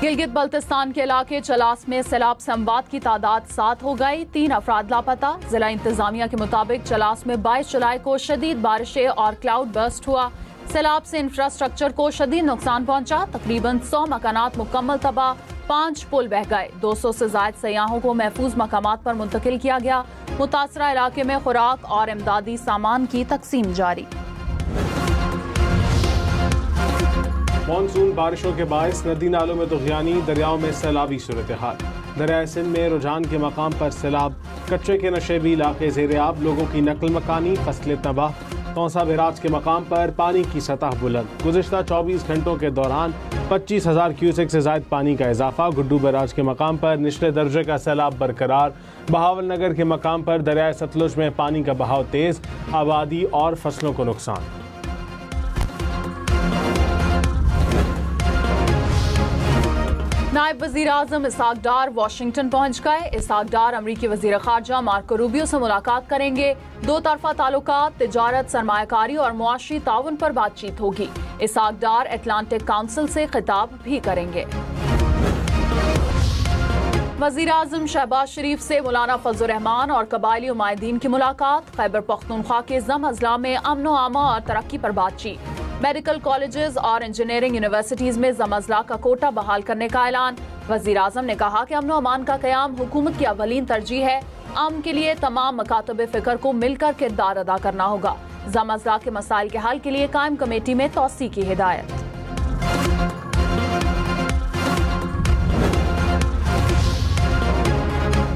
गिलगित बल्तिस्तान के इलाके चलास में सैलाब से अमवात की तादाद 7 हो गई, 3 अफराद लापता। जिला इंतजामिया के मुताबिक चलास में 22 जुलाई को शदीद बारिशें और क्लाउड बर्स्ट हुआ। सैलाब से इंफ्रास्ट्रक्चर को शदीद नुकसान पहुंचा। तकरीबन 100 मकानात मुकम्मल तबाह, 5 पुल बह गए। 200 से ज्यादा सयाहों को महफूज मकामात पर मुंतकिल किया गया। मुतासरा इलाके में खुराक और इमदादी सामान की तकसीम जारी। मानसून बारिशों के बायस नदी नालों में तुग़यानी, दरियाओं में सैलाबी सूरत हाल। दरियाए सिंध में रुझान के मकाम पर सैलाब, कच्चे के नशेबी इलाके ज़ेर-ए-आब, लोगों की नकल मकानी, फसलें तबाह। तौसा बैराज के मकाम पर पानी की सतह बुलंद। गुज़िश्ता 24 घंटों के दौरान 25,000 क्यूसेक से ज़ायद पानी का इजाफा। गुड्डू बैराज के मकाम पर निचले दर्जे का सैलाब बरकरार। बहावल नगर के मकाम पर दरियाए सतलुज में पानी का बहाव तेज, आबादी और फसलों को नुकसान। नायब वज़ीर आज़म इसहाक डार वाशिंगटन पहुंच गए। इसहाक डार अमरीकी वज़ीर ख़ारजा मार्को रूबियो से मुलाकात करेंगे। दो तरफ़ा ताल्लुकात, तिजारत, सरमायाकारी और मुआशी ताउन पर बातचीत होगी। इसहाक डार अटलांटिक काउंसिल से खिताब भी करेंगे। वज़ीर आज़म शहबाज शरीफ से मौलाना फजल रहमान और कबायली उमायदीन की मुलाकात। खैबर पख्तूनख्वा के ज़म अज़ला में अमन व आमा और तरक्की पर बातचीत। मेडिकल कॉलेजेस और इंजीनियरिंग यूनिवर्सिटीज में ज़म-अज़ला का कोटा बहाल करने का ऐलान। वज़ीर आज़म ने कहा कि अमन व अमान का क़याम हुकूमत की अवलीन तरजीह है। अमन के लिए तमाम मकातब फ़िक्र को मिलकर किरदार अदा करना होगा। ज़म-अज़ला के मसाइल के हल के लिए कायम कमेटी में तौसी की हिदायत।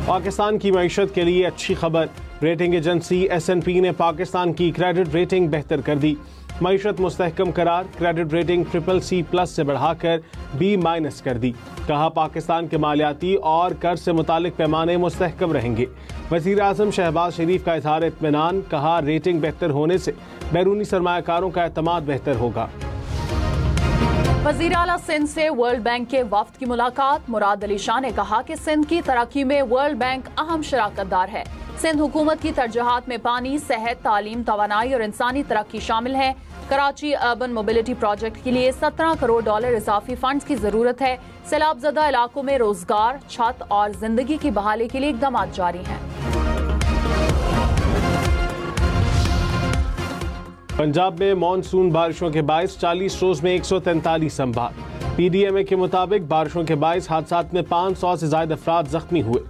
पाकिस्तान की मईशत के लिए अच्छी खबर। रेटिंग एजेंसी S&P ने पाकिस्तान की क्रेडिट रेटिंग बेहतर कर दी। मईशत मुस्तहकम करार, क्रेडिट रेटिंग CCC+ से बढ़ाकर B- कर दी। कहा पाकिस्तान के मालियाती और कर्ज से मुतालिक पैमाने मुस्तहकम रहेंगे। वज़ीर आज़म शहबाज शरीफ का इज़हार इत्मीनान। कहा रेटिंग बेहतर होने से बैरूनी सरमायाकारों का एतमाद बेहतर होगा। वज़ीर आला सिंध से वर्ल्ड बैंक के वफ्द की मुलाकात। मुराद अली शाह ने कहा कि सिंध की तरक्की में वर्ल्ड बैंक अहम शराकतदार है। सिंध हुकूमत की तरजीहात में पानी, सेहत, तालीम, तवानाई और इंसानी तरक्की शामिल है। कराची अर्बन मोबिलिटी प्रोजेक्ट के लिए $17 करोड़ इजाफी फंड्स की जरूरत है। सैलाबजदा इलाकों में रोजगार, छत और जिंदगी की बहाली के लिए इकदाम जारी हैं। पंजाब में मानसून बारिशों के बायस 40 रोज में 143 अमवात। PDMA के मुताबिक बारिशों के बायस हादसात में 500 से ज्यादा अफराद जख्मी हुए।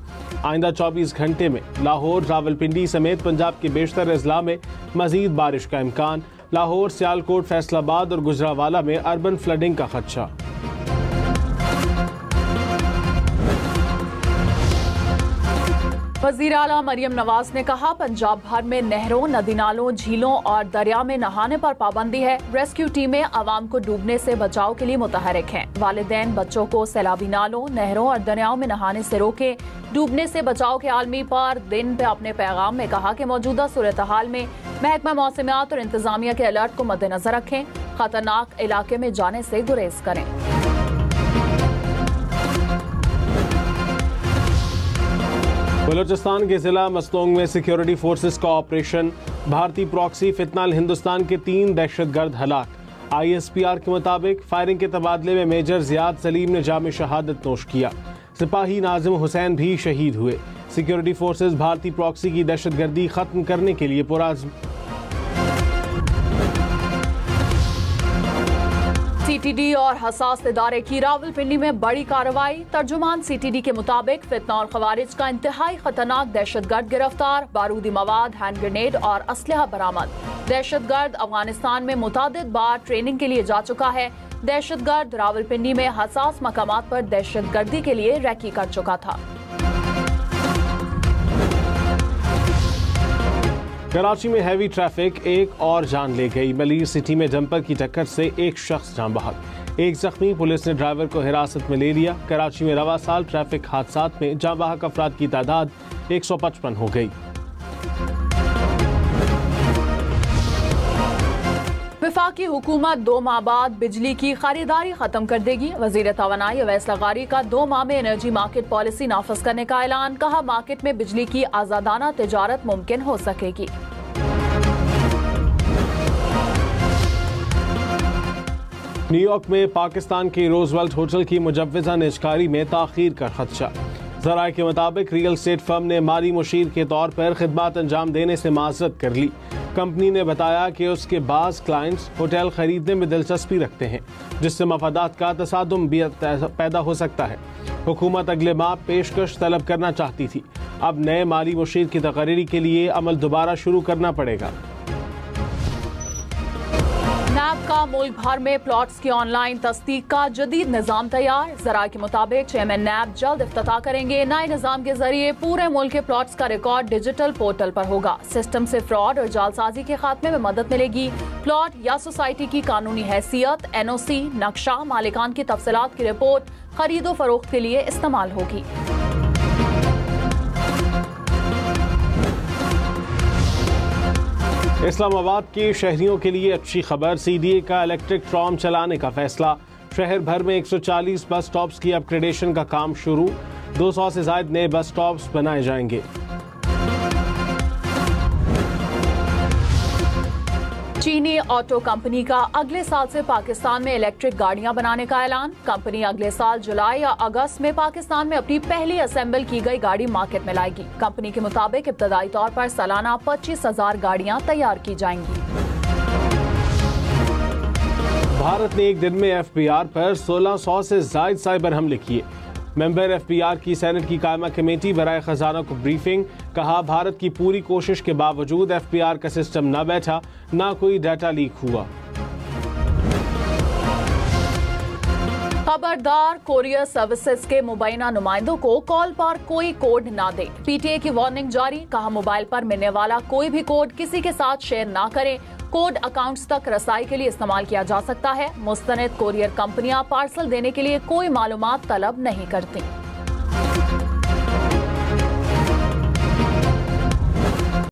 आइंदा 24 घंटे में लाहौर, रावलपिंडी समेत पंजाब के बेशतर अजला में मजीद बारिश का इम्कान। लाहौर, सियालकोट, फैसलाबाद और गुजरावाला में अर्बन फ्लडिंग का खदशा। वज़ीर आला मरियम नवाज ने कहा पंजाब भर में नहरों, नदी नालों, झीलों और दरिया में नहाने पर पाबंदी है। रेस्क्यू टीमें आवाम को डूबने से बचाव के लिए मुतहरिक हैं। वालिदैन बच्चों को सैलाबी नालों, नहरों और दरियाओं में नहाने से रोकें। डूबने से बचाव के आलमी पर दिन पे अपने पैगाम में कहा कि मौजूदा सूरत हाल में महकमा मौसमियात और इंतजामिया के अलर्ट को मद्देनजर रखें। खतरनाक इलाके में जाने से गुरेज करें। बलूचिस्तान के जिला मस्तोंग में सिक्योरिटी फोर्सेस का ऑपरेशन। भारतीय प्रॉक्सी फितनाल हिंदुस्तान के 3 दहशतगर्द हलाक। ISPR के मुताबिक फायरिंग के तबादले में मेजर जियाद सलीम ने जाम शहादत नोश किया। सिपाही नाजिम हुसैन भी शहीद हुए। सिक्योरिटी फोर्सेस भारतीय प्रॉक्सी की दहशतगर्दी खत्म करने के लिए पुरअज़्म। CTD और हसास इदारे की रावलपिंडी में बड़ी कार्रवाई। तर्जुमान CTD के मुताबिक फितना और खवारिज का इंतहाई खतरनाक दहशतगर्द गिरफ्तार। बारूदी मवाद, हैंड ग्रेनेड और असलहा बरामद। दहशतगर्द अफगानिस्तान में मुतादिद बार ट्रेनिंग के लिए जा चुका है। दहशतगर्द रावलपिंडी में हसास मकामात पर दहशतगर्दी के लिए रैकी कर चुका था। कराची में हैवी ट्रैफिक, एक और जान ले गई। मलीर सिटी में जंपर की टक्कर से एक शख्स जान बहक, एक जख्मी। पुलिस ने ड्राइवर को हिरासत में ले लिया। कराची में रवा साल ट्रैफिक हादसात में जान बहक अफराद की तादाद 155 हो गई। वफाकी हुकूमत 2 माह बाद बिजली की खरीदारी खत्म कर देगी। वजीर तवानाई अवैस लगारी का 2 माह में एनर्जी मार्केट पॉलिसी नाफज करने का ऐलान। कहा मार्केट में बिजली की आजादाना तिजारत मुमकिन हो सकेगी। न्यूयॉर्क में पाकिस्तान के रोजवेल्ट होटल की मुजव्वज़ा निजकारी में ताख़ीर का खदशा। ज़राए के मुताबिक रियल एस्टेट फर्म ने माली मुशीर के तौर पर खिदमत अंजाम देने से माज़रत कर ली। कंपनी ने बताया कि उसके बाज़ क्लाइंट्स होटल खरीदने में दिलचस्पी रखते हैं, जिससे मफादात का तसादुम भी पैदा हो सकता है। हुकूमत अगले माह पेशकश तलब करना चाहती थी। अब नए माली मुशीर की तकरीरी के लिए अमल दोबारा शुरू करना पड़ेगा। नैब का मुल्क भर में प्लॉट्स की ऑनलाइन तस्दीक का जदीद निज़ाम तैयार। ज़राए के मुताबिक चेयरमैन नैब जल्द इफ्तिताह करेंगे। नए निज़ाम के जरिए पूरे मुल्क के प्लॉट्स का रिकॉर्ड डिजिटल पोर्टल पर होगा। सिस्टम से फ्रॉड और जालसाजी के खात्मे में मदद मिलेगी। प्लॉट या सोसाइटी की कानूनी हैसियत, NOC, नक्शा, मालिकान की तफसीलात की रिपोर्ट खरीदो फरोख्त के लिए इस्तेमाल होगी। इस्लामाबाद के शहरियों के लिए अच्छी खबर, CDA का इलेक्ट्रिक ट्राम चलाने का फैसला। शहर भर में 140 बस स्टॉप्स की अपग्रेडेशन का काम शुरू। 200 से ज्यादा नए बस स्टॉप्स बनाए जाएंगे। चीनी ऑटो कंपनी का अगले साल से पाकिस्तान में इलेक्ट्रिक गाड़ियां बनाने का ऐलान। कंपनी अगले साल जुलाई या अगस्त में पाकिस्तान में अपनी पहली असेंबल की गई गाड़ी मार्केट में लाएगी। कंपनी के मुताबिक इब्तदाई तौर पर सालाना 25,000 गाड़ियां तैयार की जाएंगी। भारत ने एक दिन में FBI पर 1600 से ज्यादा साइबर हमले किए। मेंबर FBI की सेनेट की कायमा कमेटी बराए खजाना को ब्रीफिंग। कहा, भारत की पूरी कोशिश के बावजूद FBI का सिस्टम न बैठा, ना कोई डाटा लीक हुआ। खबरदार, कोरियर सर्विसेज के मुबैना नुमाइंदों को कॉल पर कोई कोड ना दे। PTA की वार्निंग जारी। कहा, मोबाइल पर मिलने वाला कोई भी कोड किसी के साथ शेयर ना करें। कोड अकाउंट्स तक रसाई के लिए इस्तेमाल किया जा सकता है। मुस्तनद कोरियर कंपनियां पार्सल देने के लिए कोई मालूमात तलब नहीं करती।